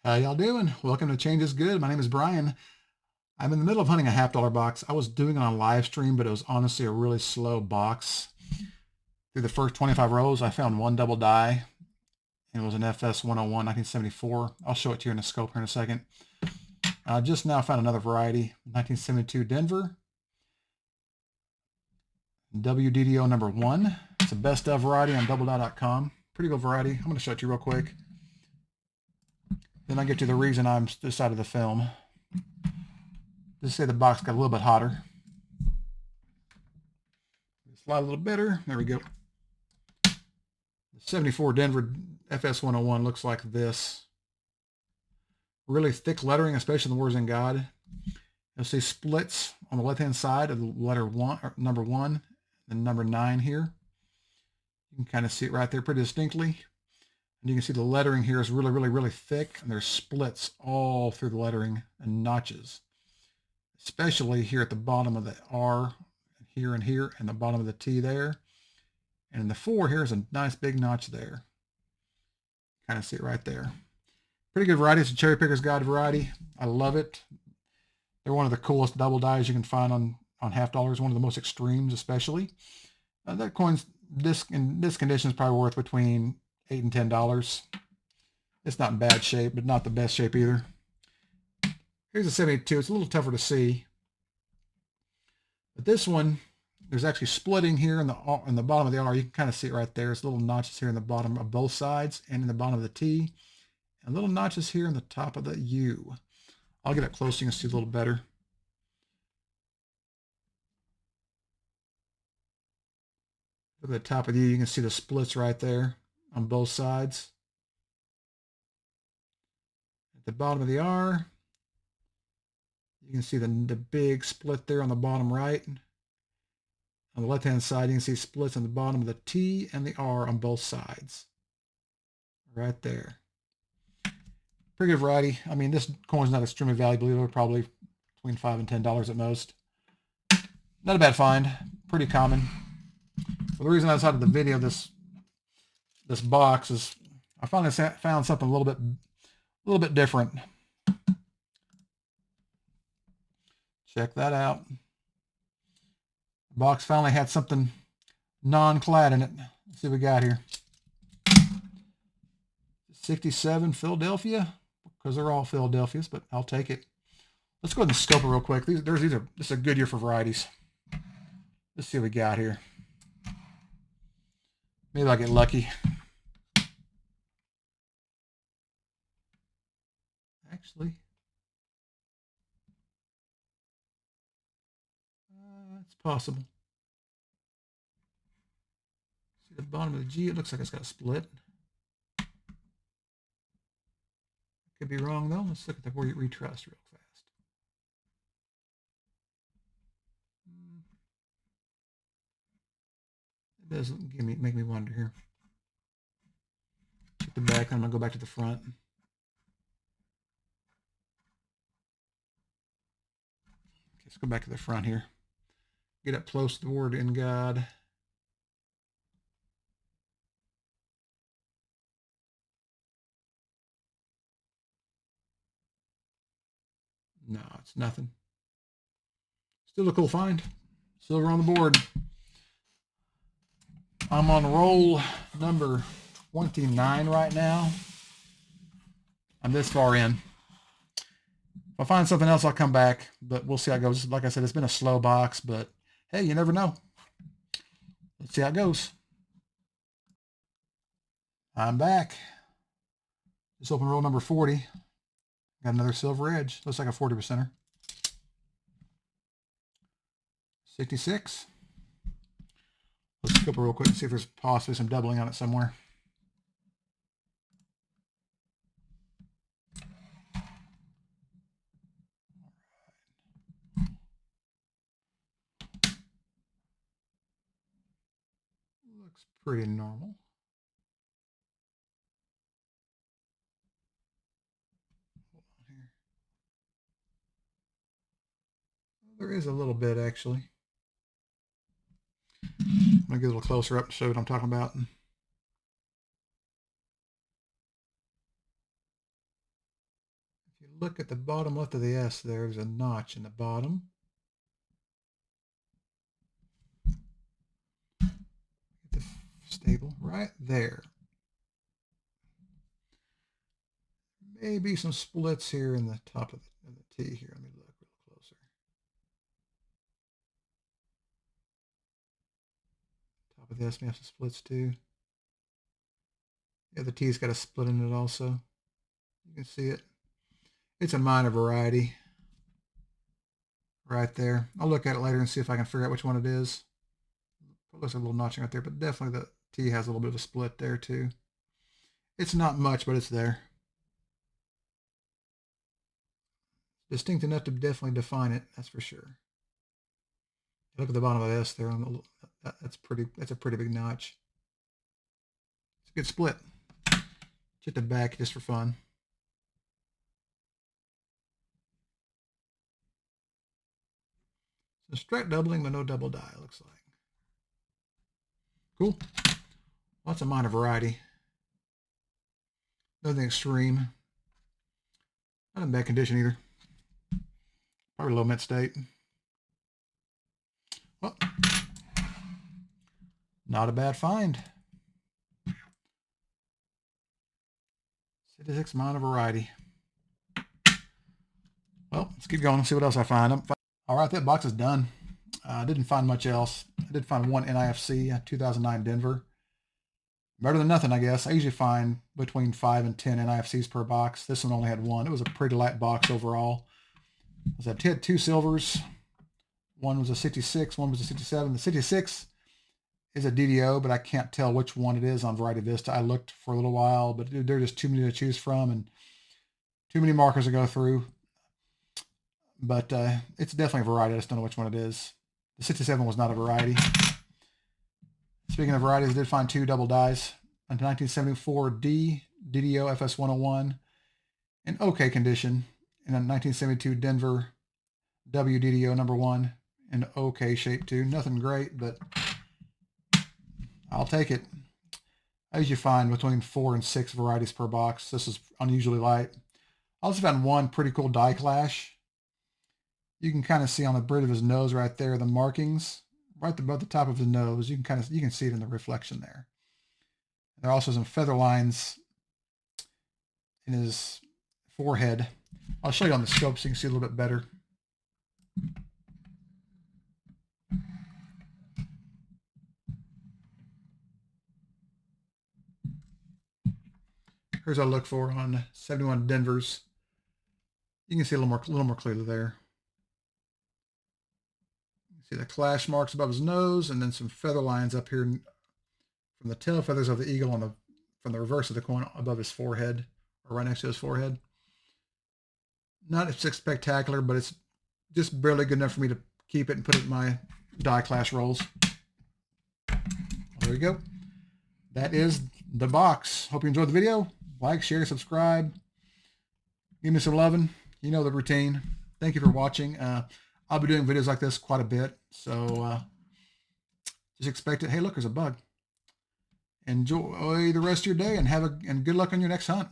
How y'all doing? Welcome to Change is Good. My name is Brian. I'm in the middle of hunting a $1/2 box. I was doing it on live stream, but it was honestly a really slow box. Through the first 25 rows, I found one double die. And it was an FS 101 1974. I'll show it to you in the scope here in a second. I just now found another variety, 1972 Denver. WDDO number 1. It's a best of variety on doubledie.com. Pretty good variety. I'm going to show it to you real quick. Then I'll get to the reason I'm decided to film. Just say the box got a little bit hotter. Slide a little better. There we go. The 74 Denver FS 101 looks like this. Really thick lettering, especially in the words in God. You'll see splits on the left-hand side of the letter 1, or number 1, and number 9 here. You can kind of see it right there pretty distinctly. And you can see the lettering here is really thick, and there's splits all through the lettering and notches, especially here at the bottom of the R, here and here, and the bottom of the T there. And in the 4, here's a nice big notch there. Kind of see it right there. Pretty good variety. It's a Cherry Picker's Guide variety. I love it. They're one of the coolest double dies you can find on $1/2. One of the most extremes, especially. That coin's in this condition is probably worth between $8 and $10. It's not in bad shape, but not the best shape either. Here's a 72. It's a little tougher to see. But this one, there's actually splitting here in the bottom of the R. You can kind of see it right there. There's little notches here in the bottom of both sides and in the bottom of the T. And little notches here in the top of the U. I'll get up close so you can see a little better. Look at the top of the U. You can see the splits right there on both sides. At the bottom of the R, you can see the big split there on the bottom right. On the left-hand side, you can see splits on the bottom of the T and the R on both sides. Right there. Pretty good variety. I mean, this coin's not extremely valuable either, probably between $5 and $10 at most. Not a bad find. Pretty common. Well, the reason I decided to video this box is I finally found something a little bit different. Check that out. The box finally had something non-clad in it. Let's see what we got here. 67 Philadelphia, because they're all Philadelphias, but I'll take it. Let's go ahead and scope it real quick. This is a good year for varieties. Let's see what we got here. Maybe I'll get lucky. Actually, it's possible. See the bottom of the G? It looks like it's got a split. Could be wrong though. Let's look at the retrust real fast. It doesn't make me wonder here. Check the back, and I'm gonna go back to the front. Okay, let's go back to the front here. Get up close to the word in God. No, it's nothing. Still a cool find. Silver on the board. I'm on roll number 29 right now. I'm this far in. If I find something else, I'll come back, but we'll see how it goes. Like I said, it's been a slow box, but hey, you never know. Let's see how it goes. I'm back. Just open roll number 40. Got another silver edge. Looks like a 40%er. 66. Let's scope it real quick and see if there's possibly some doubling on it somewhere. Looks pretty normal. Hold on here. There is a little bit actually. I'm gonna get a little closer up to show what I'm talking about. you look at the bottom left of the S, there's a notch in the bottom. Get the stable right there. Maybe some splits here in the top of the T here. Let me look a little closer. Top of the S may have some splits too. Yeah, the T's got a split in it also. You can see it. It's a minor variety right there. I'll look at it later and see if I can figure out which one it is. It looks like a little notching right there, but definitely the T has a little bit of a split there too. It's not much, but it's there. Distinct enough to definitely define it, that's for sure. Look at the bottom of the S there. That's a pretty big notch. It's a good split. Hit the back just for fun. So straight doubling, but no double die, looks like. Cool. Lots of minor variety. Nothing extreme. Not in bad condition either. Probably low mint state. Well, not a bad find. 66 minor variety. Well, let's keep going and see what else I find. All right, that box is done. I didn't find much else. I did find one NIFC, 2009 Denver. Better than nothing, I guess. I usually find between 5 and 10 NIFCs per box. This one only had one. It was a pretty light box overall. I had two silvers. One was a 66, one was a 67. The 66 is a DDO, but I can't tell which one it is on Variety Vista. I looked for a little while, but there are just too many to choose from and too many markers to go through. But it's definitely a variety. I just don't know which one it is. The 67 was not a variety. Speaking of varieties, I did find two double dies. A 1974 D DDO FS101 in okay condition, and a 1972 Denver WDDO #1 in okay shape too. Nothing great, but I'll take it. I usually find between 4 and 6 varieties per box. This is unusually light. I also found one pretty cool die clash. You can kind of see on the bridge of his nose right there, the markings right above the top of his nose. You can see it in the reflection there. There are also some feather lines in his forehead. I'll show you on the scope so you can see a little bit better. Here's what I look for on 71 Denvers. You can see a little more clearly there. See the clash marks above his nose, and then some feather lines up here from the tail feathers of the eagle from the reverse of the coin above his forehead, or right next to his forehead. Not spectacular, but it's just barely good enough for me to keep it and put it in my die clash rolls. There we go. That is the box. Hope you enjoyed the video. Like, share, subscribe. Give me some loving. You know the routine. Thank you for watching. I'll be doing videos like this quite a bit, so just expect it. Hey, look, there's a bug. Enjoy the rest of your day and good luck on your next hunt.